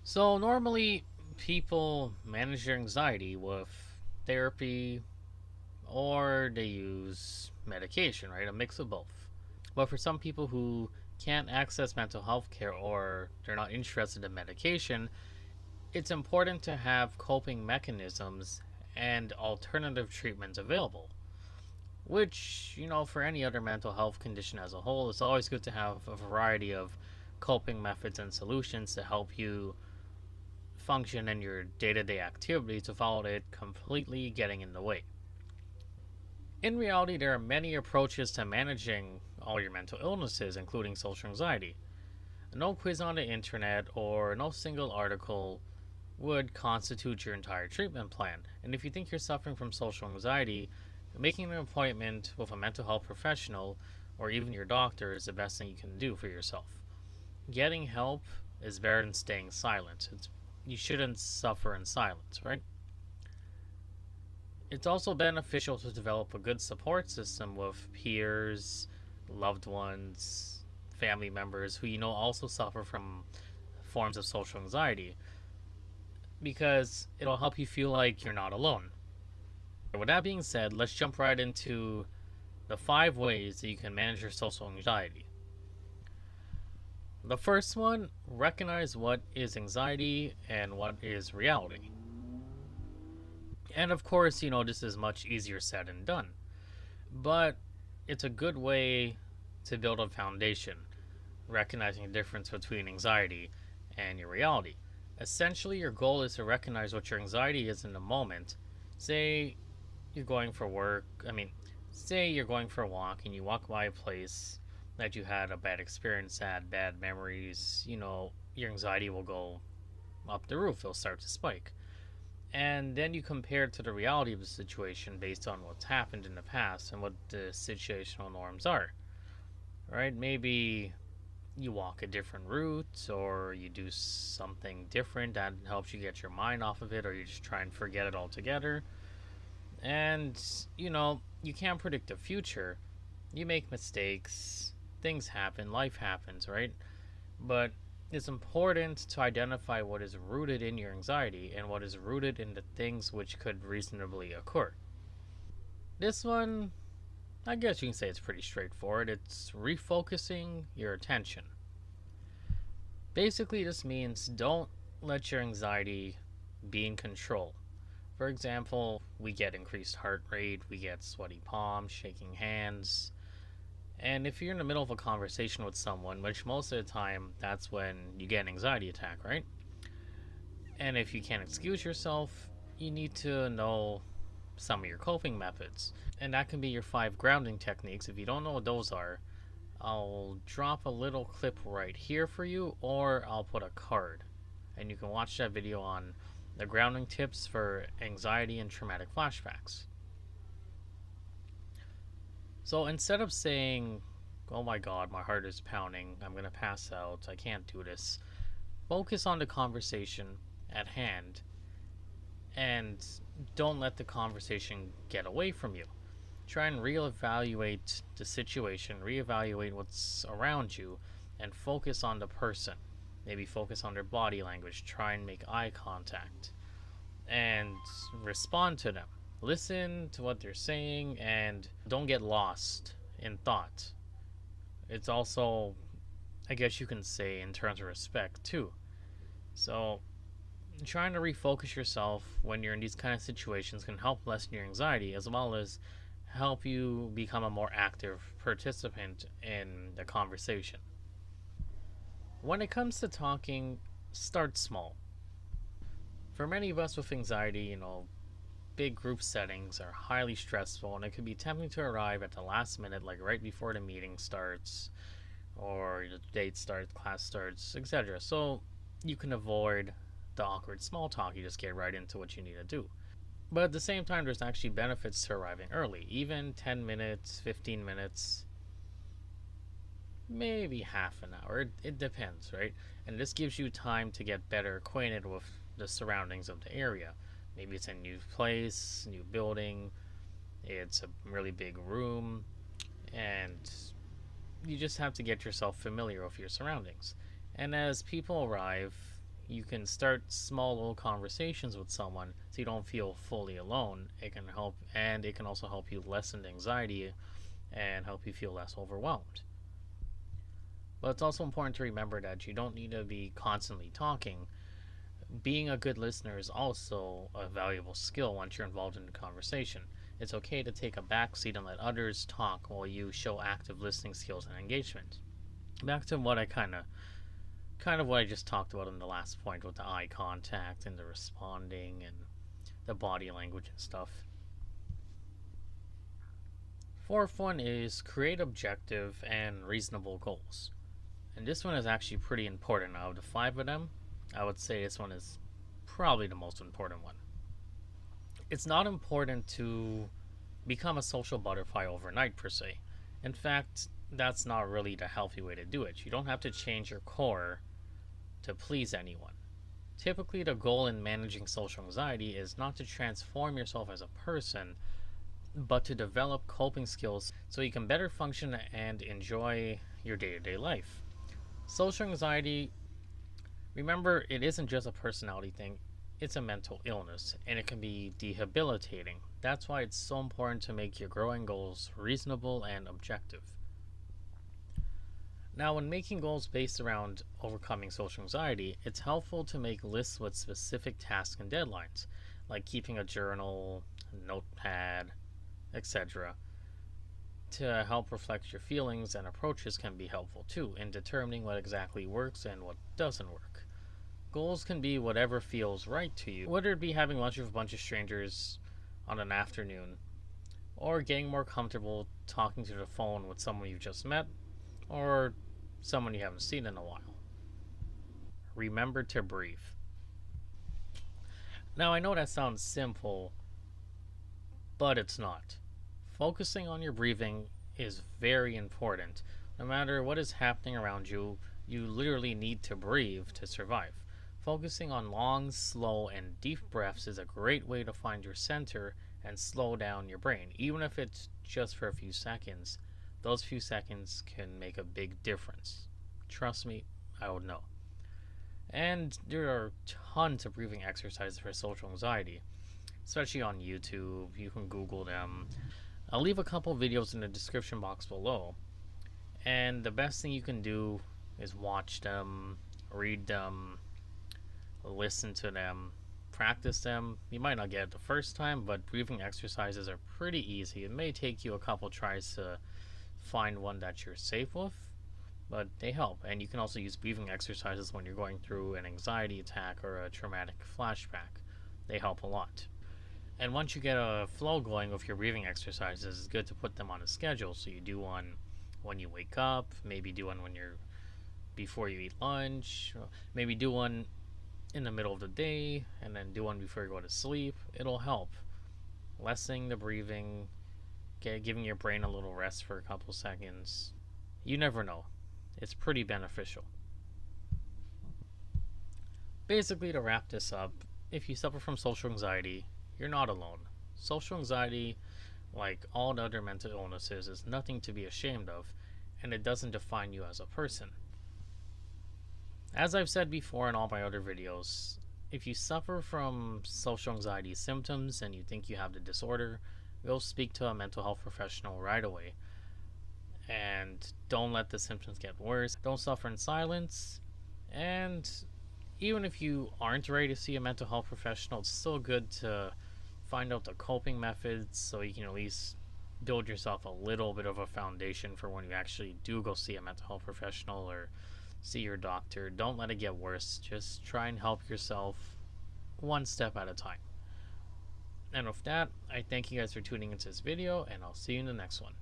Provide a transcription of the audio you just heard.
So normally people manage their anxiety with therapy or they use medication, right? A mix of both. But for some people who can't access mental health care or they're not interested in medication, it's important to have coping mechanisms and alternative treatments available. Which, for any other mental health condition as a whole, it's always good to have a variety of coping methods and solutions to help you function in your day to day activities without it completely getting in the way. In reality, there are many approaches to managing all your mental illnesses, including social anxiety. No quiz on the internet or no single article would constitute your entire treatment plan. And if you think you're suffering from social anxiety, making an appointment with a mental health professional or even your doctor is the best thing you can do for yourself. Getting help is better than staying silent. You shouldn't suffer in silence, right? It's also beneficial to develop a good support system with peers, loved ones, family members who also suffer from forms of social anxiety because it'll help you feel like you're not alone. With that being said, let's jump right into the 5 ways that you can manage your social anxiety. The first one, recognize what is anxiety and what is reality. And of course, this is much easier said than done, but it's a good way to build a foundation, recognizing the difference between anxiety and your reality. Essentially, your goal is to recognize what your anxiety is in the moment. Say you're going for work, I mean, say you're going for a walk and you walk by a place that you had a bad experience at, bad memories, your anxiety will go up the roof, it'll start to spike. And then you compare it to the reality of the situation based on what's happened in the past and what the situational norms are. Right? Maybe you walk a different route or you do something different that helps you get your mind off of it, or you just try and forget it altogether. And, you can't predict the future. You make mistakes, things happen, life happens, right? But it's important to identify what is rooted in your anxiety and what is rooted in the things which could reasonably occur. This one, I guess you can say it's pretty straightforward. It's refocusing your attention. Basically, this means don't let your anxiety be in control. For example, we get increased heart rate, we get sweaty palms, shaking hands. And if you're in the middle of a conversation with someone, which most of the time that's when you get an anxiety attack, right? And if you can't excuse yourself, you need to know some of your coping methods. And that can be your 5 grounding techniques. If you don't know what those are, I'll drop a little clip right here for you, or I'll put a card. And you can watch that video on the grounding tips for anxiety and traumatic flashbacks. So instead of saying, oh my god, my heart is pounding, I'm gonna pass out, I can't do this, focus on the conversation at hand and don't let the conversation get away from you. Try and reevaluate the situation, reevaluate what's around you, and focus on the person. Maybe focus on their body language, try and make eye contact, and respond to them. Listen to what they're saying and don't get lost in thought. It's also, I guess you can say, in terms of respect too. So, trying to refocus yourself when you're in these kind of situations can help lessen your anxiety as well as help you become a more active participant in the conversation. When it comes to talking, start small. For many of us with anxiety, big group settings are highly stressful and it can be tempting to arrive at the last minute, like right before the meeting starts or the date starts, class starts, etc. So you can avoid the awkward small talk, you just get right into what you need to do. But at the same time, there's actually benefits to arriving early. Even 10 minutes, 15 minutes, maybe half an hour. It depends, right? And this gives you time to get better acquainted with the surroundings of the area. Maybe it's a new place, new building, it's a really big room, and you just have to get yourself familiar with your surroundings. And as people arrive, You can start small little conversations with someone so you don't feel fully alone. It can help, and it can also help you lessen anxiety and help you feel less overwhelmed. But it's also important to remember that you don't need to be constantly talking. Being a good listener is also a valuable skill once you're involved in a conversation. It's okay to take a backseat and let others talk while you show active listening skills and engagement. Back to what I kind of what I just talked about in the last point with the eye contact and the responding and the body language and stuff. Fourth one is create objective and reasonable goals. And this one is actually pretty important. Out of the five of them, I would say this one is probably the most important one. It's not important to become a social butterfly overnight, per se. In fact, that's not really the healthy way to do it. You don't have to change your core to please anyone. Typically, the goal in managing social anxiety is not to transform yourself as a person, but to develop coping skills so you can better function and enjoy your day to day life. Social anxiety, remember, it isn't just a personality thing, it's a mental illness, and it can be debilitating. That's why it's so important to make your growing goals reasonable and objective. Now, when making goals based around overcoming social anxiety, it's helpful to make lists with specific tasks and deadlines, like keeping a journal, notepad, etc. To help reflect your feelings, and approaches can be helpful too in determining what exactly works and what doesn't work. Goals can be whatever feels right to you, whether it be having lunch with a bunch of strangers on an afternoon, or getting more comfortable talking to the phone with someone you've just met, or someone you haven't seen in a while. Remember to breathe. Now, I know that sounds simple, but it's not. Focusing on your breathing is very important. No matter what is happening around you, you literally need to breathe to survive. Focusing on long, slow, and deep breaths is a great way to find your center and slow down your brain, even if it's just for a few seconds. Those few seconds can make a big difference. Trust me, I would know. And there are tons of breathing exercises for social anxiety, especially on YouTube. You can Google them. I'll leave a couple videos in the description box below. And the best thing you can do is watch them, read them, listen to them, practice them. You might not get it the first time, but breathing exercises are pretty easy. It may take you a couple tries to find one that you're safe with, but they help. And you can also use breathing exercises when you're going through an anxiety attack or a traumatic flashback. They help a lot. And once you get a flow going with your breathing exercises, it's good to put them on a schedule. So you do one when you wake up, maybe do one when you're before you eat lunch, maybe do one in the middle of the day, and then do one before you go to sleep. It'll help lessening the breathing, giving your brain a little rest for a couple seconds. You never know. It's pretty beneficial. Basically, to wrap this up, if you suffer from social anxiety, you're not alone. Social anxiety, like all the other mental illnesses, is nothing to be ashamed of, and it doesn't define you as a person. As I've said before in all my other videos, if you suffer from social anxiety symptoms and you think you have the disorder, go speak to a mental health professional right away. And don't let the symptoms get worse. Don't suffer in silence. And even if you aren't ready to see a mental health professional, it's still good to find out the coping methods so you can at least build yourself a little bit of a foundation for when you actually do go see a mental health professional or see your doctor. Don't let it get worse. Just try and help yourself one step at a time. And with that, I thank you guys for tuning into this video, and I'll see you in the next one.